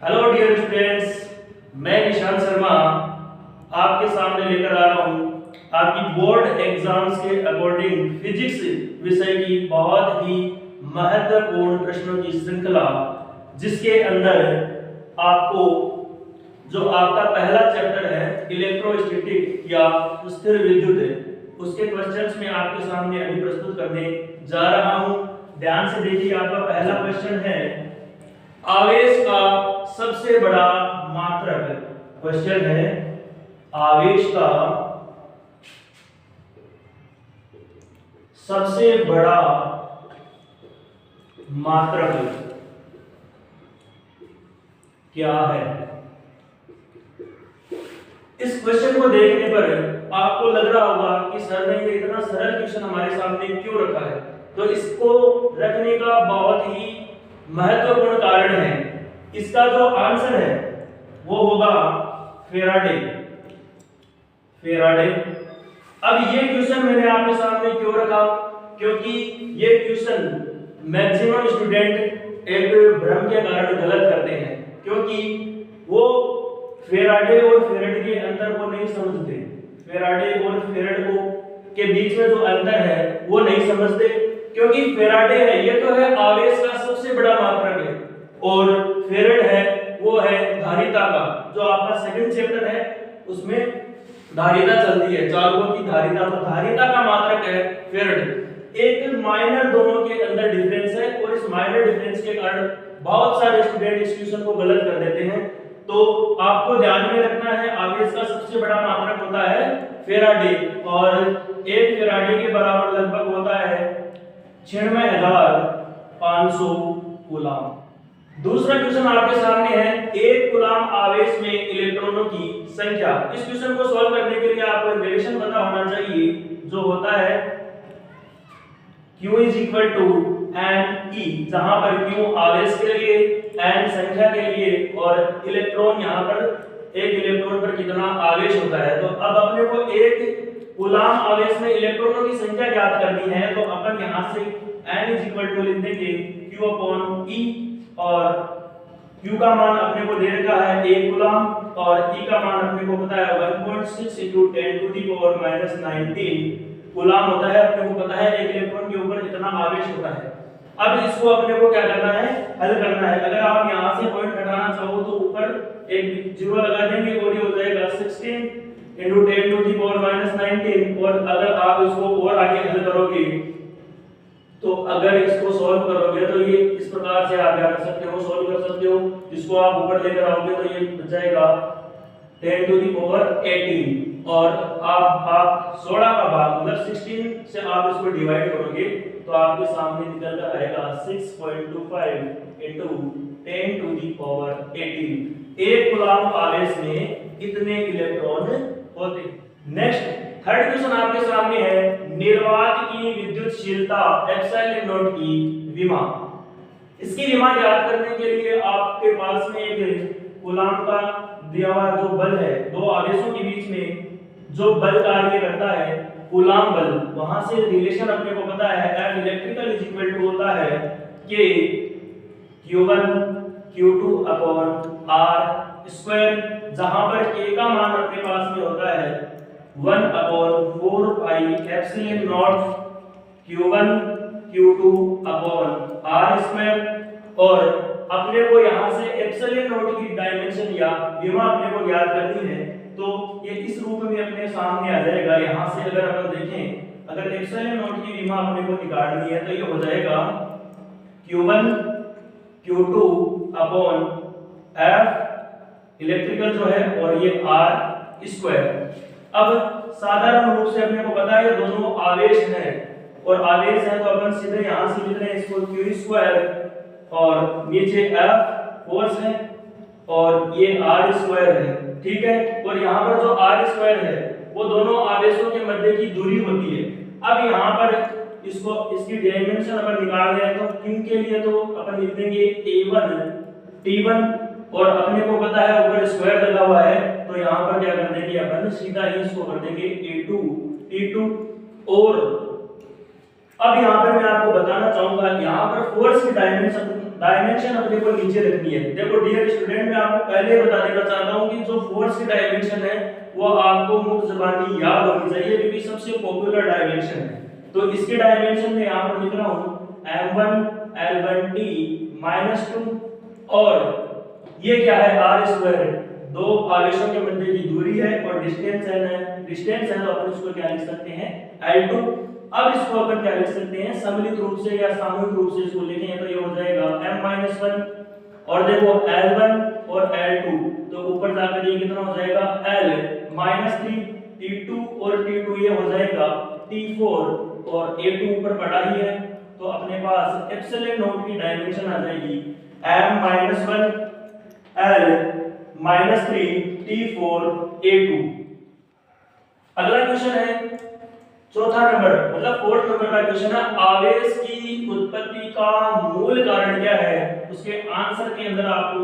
Hello dear students, मैं निशांत शर्मा आपके सामने लेकर आ रहा हूँ आपकी बोर्ड एग्जाम्स के अकॉर्डिंग फिजिक्स विषय की बहुत ही महत्वपूर्ण प्रश्नों की श्रृंखला, जिसके अंदर आपको जो आपका पहला चैप्टर है इलेक्ट्रोस्टैटिक या स्थिर विद्युत, उसके क्वेश्चंस में आपके सामने अभी प्रस्तुत करने जा रहा हूँ। ध्यान से देखिए, आपका पहला क्वेश्चन है आवेश का सबसे बड़ा मात्रक। क्वेश्चन है आवेश का सबसे बड़ा मात्रक क्या है। इस क्वेश्चन को देखने पर आपको लग रहा होगा कि सर ने ये इतना सरल क्वेश्चन हमारे सामने क्यों रखा है। तो इसको रखने का बहुत ही महत्वपूर्ण कारण है। इसका जो आंसर है वो होगा फेराडे। अब ये क्वेश्चन मैंने आपके सामने क्यों रखा, क्योंकि ये क्वेश्चन मैक्सिमम स्टूडेंट एक भ्रम के कारण गलत करते हैं, क्योंकि वो फेराडे और फेरेड के अंतर को नहीं समझते। फेराडे और फेरेड को के बीच में जो अंतर है वो नहीं समझते, क्योंकि फेराडे है ये तो है आवेश का सबसे बड़ा मात्रक है, और फेरेड है वो है धारिता का। जो आपका सेकंड चैप्टर है उसमें धारिता चलती है, चालकों की धारिता, तो धारिता का मात्रक है फेरेड। एक माइनर दोनों के अंदर डिफरेंस है, और इस माइनर डिफरेंस के कारण बहुत सारे स्टूडेंट इस क्वेश्चन को गलत कर देते हैं। तो आपको ध्यान में रखना है आवेश का सबसे बड़ा मात्रक होता है फेराडे, और एक फेराडे के बराबर लगभग होता है 96,500 कूलाम। दूसरा क्वेश्चन आपके सामने है एक कूलाम आवेश में इलेक्ट्रॉनों की संख्या। इस क्वेश्चन को सॉल्व करने के लिए आपको रिलेशन पता होना चाहिए, जो होता है Q = NE, जहां पर Q आवेश के लिए, N संख्या के लिए, और इलेक्ट्रॉन यहां पर एक इलेक्ट्रॉन पर कितना आवेश होता है। तो अब अपने को एक कूलाम आवेश में इलेक्ट्रॉनों की संख्या ज्ञात करनी है, तो अपन यहां से N = लिख देंगे Q/E, और Q का मान अपने को दे रखा है 1 कूलाम, और E का मान अपने को पता है 1.6 × 10⁻⁹ कूलाम होता है। अपने को पता है एक इलेक्ट्रॉन के ऊपर इतना आवेश होता है। अब इसको अपने को क्या करना है, हल करना है। अगर आप यहां से पॉइंट हटाना चाहो तो ऊपर एक जीरो लगा देंगे, और ये हो जाएगा 16 × 10⁻⁹, और अगर आप इसको और आगे हल करोगे, तो अगर इसको सॉल्व करोगे तो ये इस प्रकार से आप क्या कर सकते हो, सॉल्व कर सकते हो। इसको आप ऊपर लेकर आओगे तो ये बच जाएगा 10⁻18, और आप 16 का भाग मतलब 16 से आप इसको डिवाइड करोगे तो आपके सामने निकल कर आएगा 6.25 × 10⁻18। एक कूलाम आवेश में कितने इलेक्ट्रॉन होते। नेक्स्ट थर्ड क्वेश्चन आपके सामने है निर्वात की विद्युतशीलता ε0 की विमा। इसकी विमा ज्ञात करने के लिए आपके पास में एक कूलाम का दिया हुआ जो बल है, दो आवेशों के बीच में जो बल कार्य करता है कूलाम बल, वहां से रिलेशन अपने को पता है F इलेक्ट्रिकल = होता है K Q1 Q2/R², जहां पर K का मान अपने पास में होता है 1/4πε0 Q1 Q2/R², और अपने को यहां से ε0 की डायमेंशन या विमा अपने को ज्ञात करनी है। तो ये इस रूप में अपने सामने आ जाएगा। यहां से अगर अपन देखें, अगर ε0 की विमा अपने को निकालनी है तो ये हो जाएगा Q1 Q2/F इलेक्ट्रिकल जो है, और ये R²। अब साधारण रूप से अपने को पता है ये दोनों आवेश हैं, और आवेश है तो अपन सीधे यहां से लिख रहे हैं इसको Q², और नीचे F फोर्स है, और ये R² है, ठीक है। और यहाँ पर जो R² है वो दोनों आवेशों के मध्य की दूरी होती है। अब यहाँ पर इसकी डायमेंशन अपन निकाल रहे हैं, तो इनके लिए तो अपन लिख देंगे A1 T1, और अपने को पता है ऊपर स्क्वायर लगा हुआ है, तो यहाँ पर क्या कर देंगे अपन सीधा ही इसको कर देंगे A2 T2। और अब यहाँ पर मैं आपको बताना चाहूंगा, यहाँ पर फोर्स की डायमेंशन अपने को नीचे रखनी है। देखो डियर स्टूडेंट, मैं आपको पहले बता देना चाहता हूं कि जो फोर्स की डायमेंशन है वो आपको मुक्त ज़बानी याद होनी चाहिए, क्योंकि सबसे पॉपुलर डायमेंशन है। तो इसकी डायमेंशन में यहां पर लिख रहा हूं m1 l1t -2, और ये क्या है r², दो आवेशों के मध्य की दूरी है, और डिस्टेंस है तो अपन इसको क्या लिख सकते हैं l2। अब इसको अपन क्या लिख सकते हैं, सम्मिलित रूप से या सामूहिक रूप से इसको लिखें तो ये हो जाएगा m-1, और देखो l1 और l2, तो ऊपर जाकर ये कितना हो जाएगा l-3, t2 और t2 ये हो जाएगा t4, और a2 ऊपर पड़ा ही है, तो अपने पास एप्सिलॉन नॉट की डायमेंशन आ जाएगी m-1 l-3 t4 a2। अगला क्वेश्चन है चौथा नंबर, मतलब फोर्थ नंबर का क्वेश्चन है, आवेश की उत्पत्ति का मूल कारण क्या है। उसके आंसर के अंदर आपको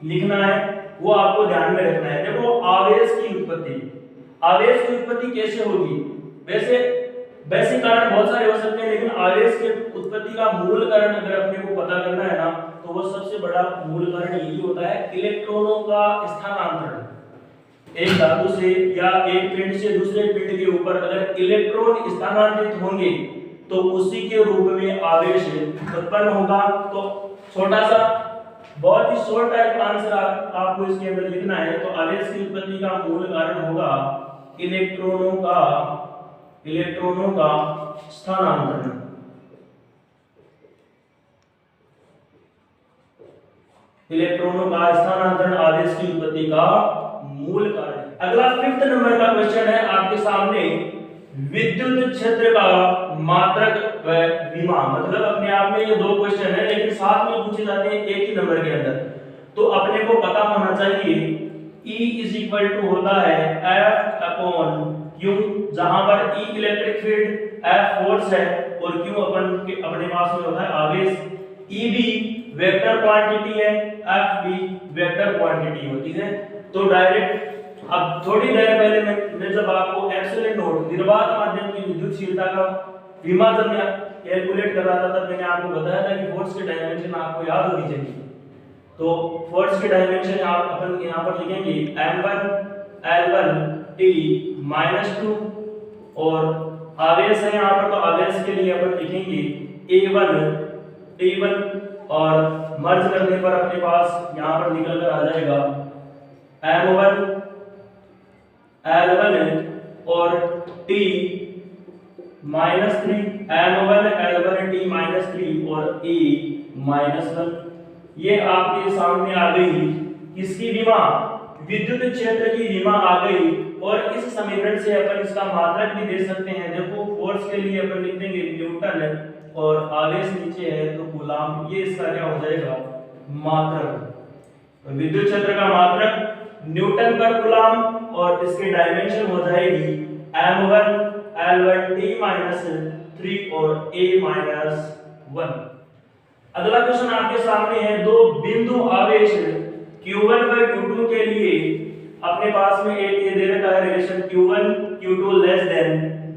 लिखना है, वो आपको ध्यान में रखना है। देखो आवेश की उत्पत्ति कैसे होगी। वैसे कारण बहुत सारे हो सकते हैं, लेकिन आवेश की उत्पत्ति का मूल कारण अगर अपने को पता करना है ना, तो वो सबसे बड़ा मूल कारण यही होता है इलेक्ट्रॉनों का स्थानांतरण। एक धातु से या एक पिंड से दूसरे पिंड के ऊपर अगर इलेक्ट्रॉन स्थानांतरित होंगे तो उसी के रूप में आवेश उत्पन्न होगा। तो छोटा सा बहुत ही शॉर्ट टाइप आंसर आपको इसके अंदर लिखना है। तो आवेश की उत्पत्ति का मूल कारण होगा इलेक्ट्रॉनों का स्थानांतरण। इलेक्ट्रॉनों का स्थानांतरण आवेश की उत्पत्ति का मूल कारण। अगला फिफ्थ नंबर का क्वेश्चन है आपके सामने, विद्युत क्षेत्र का मात्रक व विमा। मतलब अपने आप में ये दो क्वेश्चन है, लेकिन साथ में पूछे जाते हैं एक ही नंबर के अंदर। तो अपने को पता होना चाहिए E होता है F/Q, जहां पर E electric field, F force है, और Q अपने पास में होता है आवेश। E भी वेक्टर क्वांटिटी है, F भी वेक्टर क्वांटिटी होती है। तो डायरेक्ट अब थोड़ी देर पहले मैं जब आपको एप्सिलॉन नॉट निर्वात माध्यम की विद्युतशीलता का विमा जब मैं कैलकुलेट कर रहा था, तब मैंने आपको बताया था कि फोर्स की डायमेंशन आपको याद होनी चाहिए। तो फोर्स की डायमेंशन आप अपन यहां पर लिखेंगे m1 l1t -2, और आवेश है यहां पर, तो आवेश के लिए अपन लिखेंगे a1 t1, और मर्ज करने पर अपने पास यहां पर निकल कर आ जाएगा m1 l1 और t -3, m1 l1t -3 और e -1। ये आपके सामने आ गई किसकी विमा, विद्युत क्षेत्र की विमा आ गई। और इस समीकरण से अपन इसका मात्रक भी दे सकते हैं। देखो फोर्स के लिए अपन लिख देंगे न्यूटन, और आवेश नीचे है तो कूलाम। ये इसका क्या हो जाएगा मात्रक। विद्युत क्षेत्र का मात्रक न्यूटन पर कूलाम, और इसकी डायमेंशन हो जाएगी m1 l1t -3 और a -1। अगला क्वेश्चन आपके सामने है, दो बिंदु आवेश q1 व q2 के लिए अपने पास में एक ये दे रखा है relation q1 q2 less than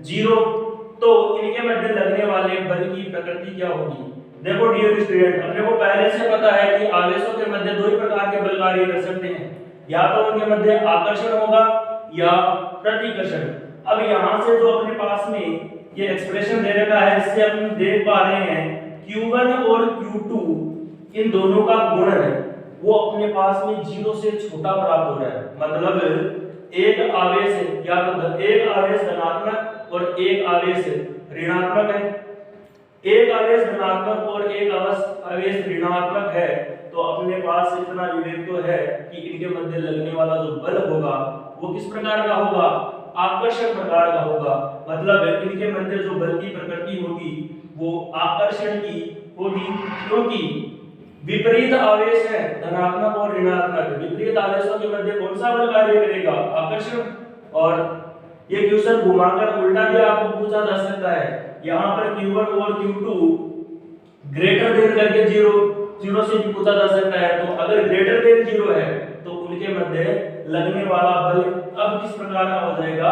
0, तो इनके मध्य लगने वाले बल की प्रकृति क्या होगी। देखो डियर स्टूडेंट, अपने को पहले से पता है कि आवेशों के मध्य दो ही प्रकार के बल कार्य कर सकते हैं, या तो उनके मध्य आकर्षण होगा या प्रतिकर्षण। अब यहाँ से जो अपने पास में ये एक्सप्रेशन दे रखा है, इससे हम देख पा रहे हैं Q1 और Q2 इन दोनों का गुणन है वो अपने पास में 0 से छोटा प्राप्त हो रहा है। मतलब एक आवेश है, या तो एक आवेश धनात्मक और एक आवेश ऋणात्मक है। एक आवेश धनात्मक और एक आवेश ऋणात्मक है, तो अपने पास इतना विवेक तो है कि इनके मध्य लगने वाला जो बल होगा वो किस प्रकार का होगा, आकर्षण प्रकार का होगा। मतलब इनके मध्य जो बल की प्रकृति होगी वो आकर्षण की होगी, क्योंकि विपरीत आवेश है धनात्मक और ऋणात्मक। विपरीत आवेशों के मध्य कौन सा बल कार्य करेगा, आकर्षण। और ये क्वेश्चन घुमाकर उल्टा भी आपको पूछा जा सकता है। यहाँ पर Q1 और Q2 ग्रेटर देन करके 0 से भी पूछा जा सकता है। तो अगर ग्रेटर देन 0 है तो उनके मध्य लगने वाला बल अब किस प्रकार का हो जाएगा,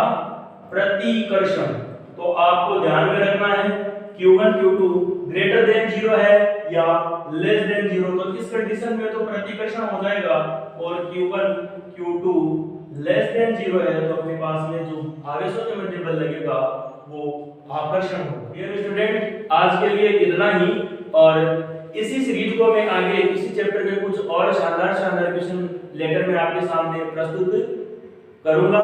प्रतिकर्षण। तो आपको ध्यान में रखना है Q1 Q2 ग्रेटर देन 0 है या लेस देन 0, तो इस कंडीशन में तो प्रतिकर्षण हो जाएगा, और Q1 Q2 लेस देन 0 है तो अपने पास में जो आवेशों के मध्य बल लगेगा वो आकर्षण होगा। डियर स्टूडेंट, आज के लिए इतना ही, और इसी सीरीज को मैं आगे इसी चैप्टर के कुछ और शानदार क्वेश्चन लेकर मैं आपके सामने प्रस्तुत करूंगा।